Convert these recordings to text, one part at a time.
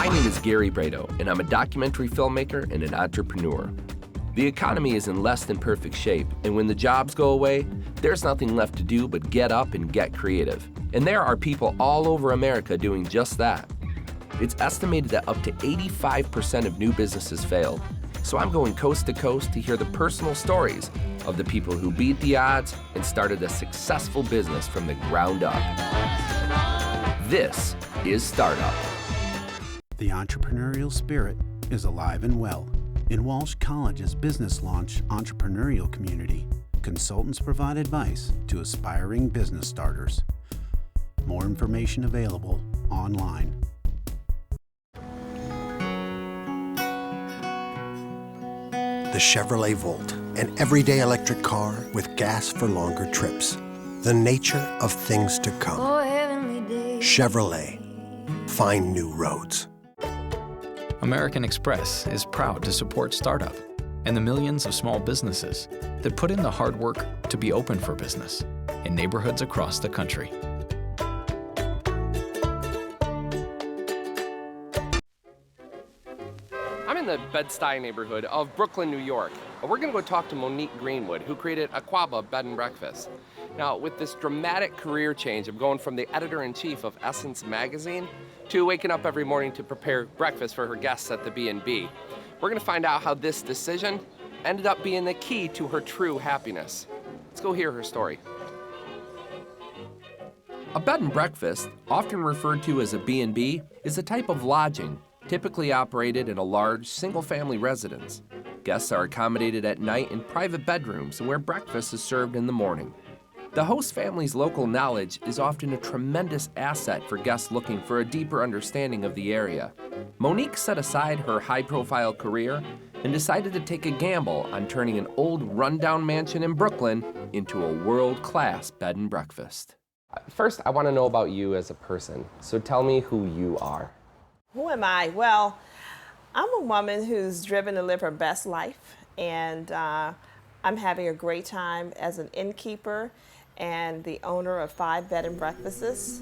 My name is Gary Brado, and I'm a documentary filmmaker and an entrepreneur. The economy is in less than perfect shape, and when the jobs go away, there's nothing left to do but get up and get creative. And there are people all over America doing just that. It's estimated that up to 85% of new businesses fail. So I'm going coast to coast to hear the personal stories of the people who beat the odds and started a successful business from the ground up. This is Startup. The entrepreneurial spirit is alive and well. In Walsh College's business launch entrepreneurial community, consultants provide advice to aspiring business starters. More information available online. The Chevrolet Volt, an everyday electric car with gas for longer trips. The nature of things to come. Chevrolet, find new roads. American Express is proud to support startup and the millions of small businesses that put in the hard work to be open for business in neighborhoods across the country. I'm in the Bed-Stuy neighborhood of Brooklyn, New York. We're gonna go talk to Monique Greenwood, who created Akwaaba Bed and Breakfast. Now, with this dramatic career change of going from the editor-in-chief of Essence magazine to waking up every morning to prepare breakfast for her guests at the B&B, we're gonna find out how this decision ended up being the key to her true happiness. Let's go hear her story. A bed and breakfast, often referred to as a B&B, is a type of lodging typically operated in a large, single-family residence. Guests are accommodated at night in private bedrooms where breakfast is served in the morning. The host family's local knowledge is often a tremendous asset for guests looking for a deeper understanding of the area. Monique set aside her high-profile career and decided to take a gamble on turning an old, rundown mansion in Brooklyn into a world-class bed and breakfast. First, I want to know about you as a person. So tell me who you are. Who am I? Well, I'm a woman who's driven to live her best life, and I'm having a great time as an innkeeper and the owner of 5 bed and breakfasts.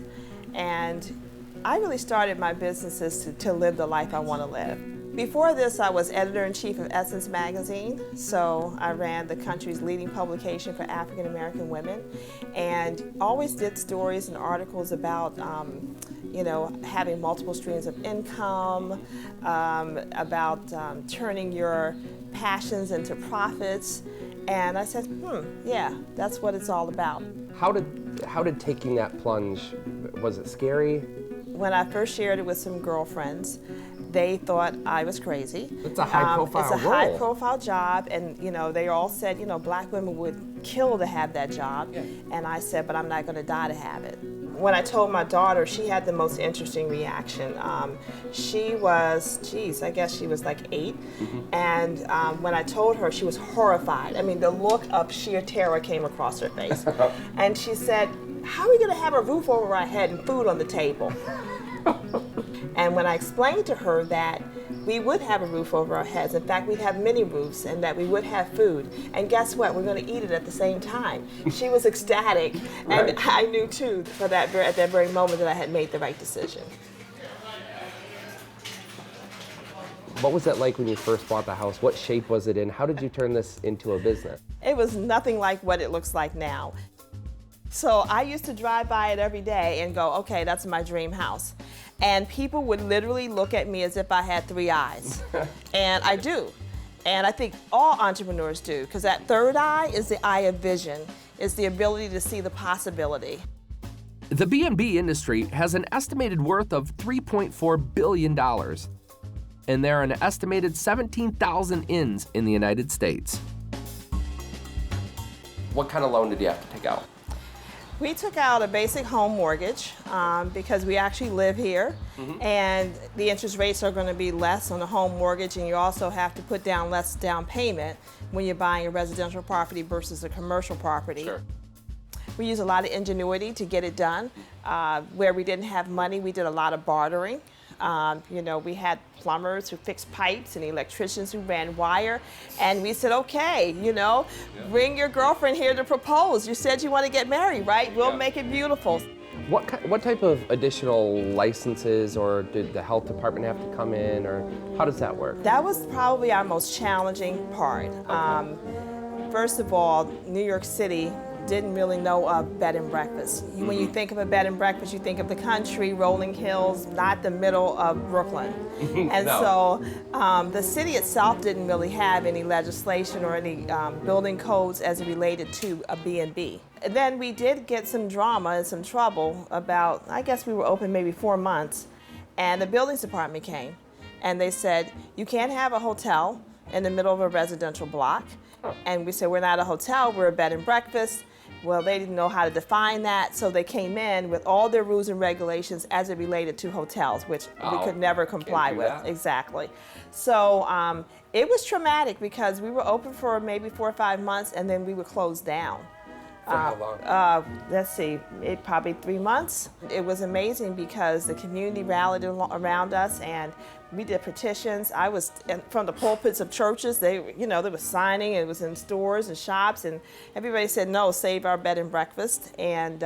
And I really started my businesses to live the life I want to live. Before this, I was editor-in-chief of Essence magazine, so I ran the country's leading publication for African American women, and always did stories and articles about having multiple streams of income, about turning your passions into profits. And I said, yeah, that's what it's all about. How did taking that plunge, was it scary? When I first shared it with some girlfriends, they thought I was crazy. It's a high-profile role. It's a high-profile job, and they all said, black women would kill to have that job. Yeah. And I said, but I'm not going to die to have it. When I told my daughter, she had the most interesting reaction. She was, I guess she was like 8. Mm-hmm. And when I told her, she was horrified. I mean, the look of sheer terror came across her face. And she said, how are we going to have a roof over our head and food on the table? And when I explained to her that we would have a roof over our heads, in fact, we'd have many roofs, and that we would have food, and guess what? We're going to eat it at the same time. She was ecstatic, and right. I knew too, at that very moment, that I had made the right decision. What was it like when you first bought the house? What shape was it in? How did you turn this into a business? It was nothing like what it looks like now. So I used to drive by it every day and go, okay, that's my dream house. And people would literally look at me as if I had 3 eyes. And I do. And I think all entrepreneurs do, because that third eye is the eye of vision. It's the ability to see the possibility. The B&B industry has an estimated worth of $3.4 billion. And there are an estimated 17,000 inns in the United States. What kind of loan did you have to take out? We took out a basic home mortgage because we actually live here, and the interest rates are going to be less on a home mortgage, and you also have to put down less down payment when you're buying a residential property versus a commercial property. Sure. We use a lot of ingenuity to get it done. Where we didn't have money, we did a lot of bartering. We had plumbers who fixed pipes and electricians who ran wire, and we said, okay, bring your girlfriend here to propose. You said you want to get married, right? We'll make it beautiful. What type of additional licenses, or did the health department have to come in, or how does that work? That was probably our most challenging part. First of all, New York City didn't really know of bed and breakfast. When you think of a bed and breakfast, you think of the country, rolling hills, not the middle of Brooklyn. And so the city itself didn't really have any legislation or any building codes as it related to a B&B. And then we did get some drama and some trouble about, I guess we were open maybe 4 months, and the buildings department came and they said, you can't have a hotel in the middle of a residential block. And we said, we're not a hotel, we're a bed and breakfast. Well, they didn't know how to define that, so they came in with all their rules and regulations as it related to hotels, which we could never comply with. Exactly. So it was traumatic because we were open for maybe 4 or 5 months, and then we were closed down. For how long? Let's see, probably 3 months. It was amazing because the community rallied around us, and we did petitions. I was from the pulpits of churches. They were signing. It was in stores and shops, and everybody said, "No, save our bed and breakfast." And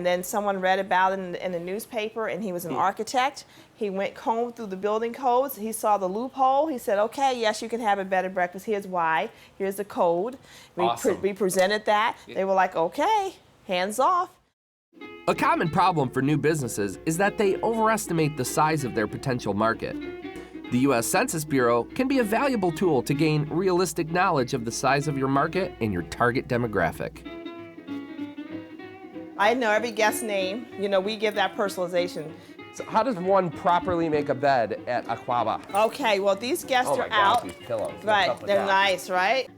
then someone read about it in the newspaper, and he was an architect. He went combed through the building codes. He saw the loophole. He said, okay, yes, you can have a bed and breakfast. Here's why. Here's the code. We presented that. They were like, okay, hands off. A common problem for new businesses is that they overestimate the size of their potential market. The U.S. Census Bureau can be a valuable tool to gain realistic knowledge of the size of your market and your target demographic. I know every guest's name. We give that personalization. So how does one properly make a bed at Akwaaba? Okay, well, these guests are Oh out. my gosh, these pillows. Right, they're nice, right?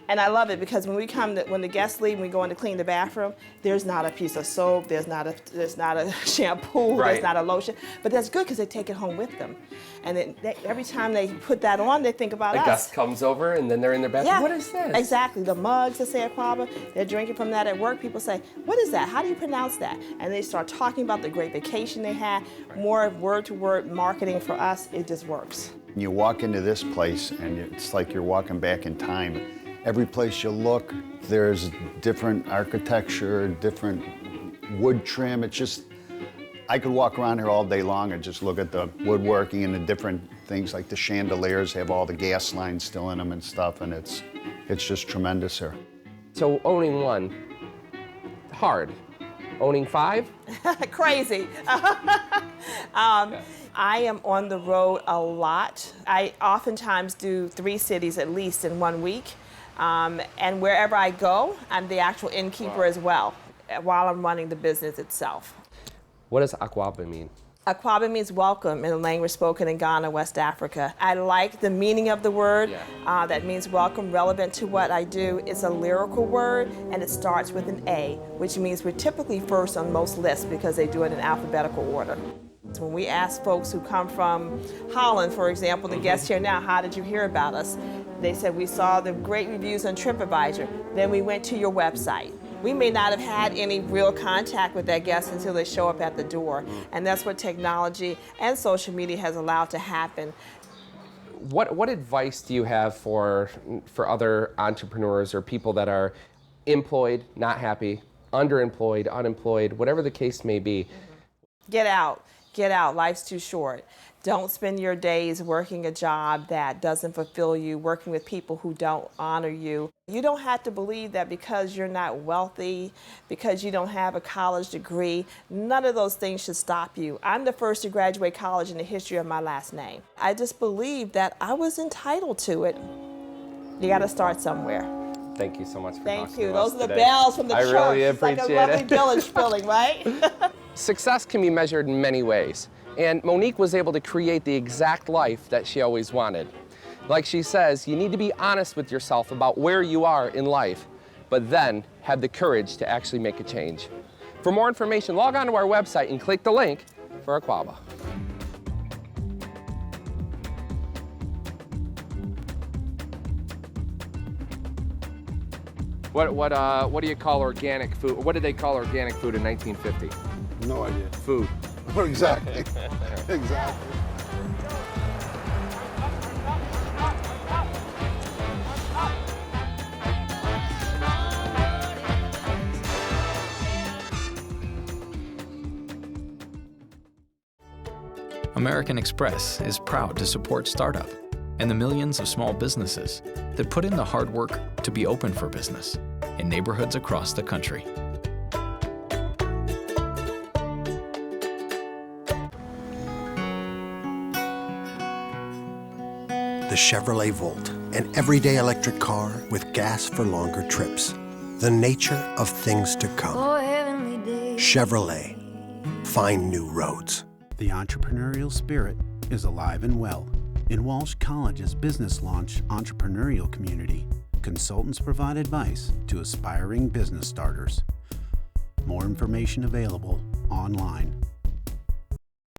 And I love it because when when the guests leave and we go in to clean the bathroom, there's not a piece of soap, there's not a shampoo, right. There's not a lotion. But that's good because they take it home with them. And then every time they put that on, they think about us. The guest comes over and then they're in their bathroom. Yeah, what is this? Exactly. The mugs that say Akwaaba, they're drinking from that at work. People say, what is that? How do you pronounce that? And they start talking about the great vacation they had. More word-to-word marketing for us, it just works. You walk into this place and it's like you're walking back in time. Every place you look, there's different architecture, different wood trim. It's just, I could walk around here all day long and just look at the woodworking and the different things, like the chandeliers have all the gas lines still in them and stuff, and it's just tremendous here. So owning one, hard. Owning 5? Crazy. I am on the road a lot. I oftentimes do 3 cities at least in 1 week. And wherever I go, I'm the actual innkeeper as well, while I'm running the business itself. What does Akwaaba mean? Akwaaba means welcome in a language spoken in Ghana, West Africa. I like the meaning of the word. That means welcome, relevant to what I do. It's a lyrical word, and it starts with an A, which means we're typically first on most lists because they do it in alphabetical order. So when we ask folks who come from Holland, for example, the guests here now, how did you hear about us? They said, we saw the great reviews on TripAdvisor. Then we went to your website. We may not have had any real contact with that guest until they show up at the door. And that's what technology and social media has allowed to happen. What advice do you have for other entrepreneurs or people that are employed, not happy, underemployed, unemployed, whatever the case may be? Get out. Get out. Life's too short. Don't spend your days working a job that doesn't fulfill you, working with people who don't honor you. You don't have to believe that because you're not wealthy, because you don't have a college degree, none of those things should stop you. I'm the first to graduate college in the history of my last name. I just believe that I was entitled to it. You got to start somewhere. Thank you so much for Thank talking you. to us Those are the today. bells from the church. I really it's appreciate like a lovely it. village filling, right? Success can be measured in many ways, and Monique was able to create the exact life that she always wanted. Like she says, you need to be honest with yourself about where you are in life, but then have the courage to actually make a change. For more information, log on to our website and click the link for Akwaaba. What do you call organic food? What did they call organic food in 1950? No idea. Food. Exactly. Exactly. American Express is proud to support startup and the millions of small businesses that put in the hard work to be open for business in neighborhoods across the country. The Chevrolet Volt, an everyday electric car with gas for longer trips. The nature of things to come. Chevrolet. Find new roads. The entrepreneurial spirit is alive and well in Walsh College's business launch entrepreneurial community. Consultants provide advice to aspiring business starters. More information available online.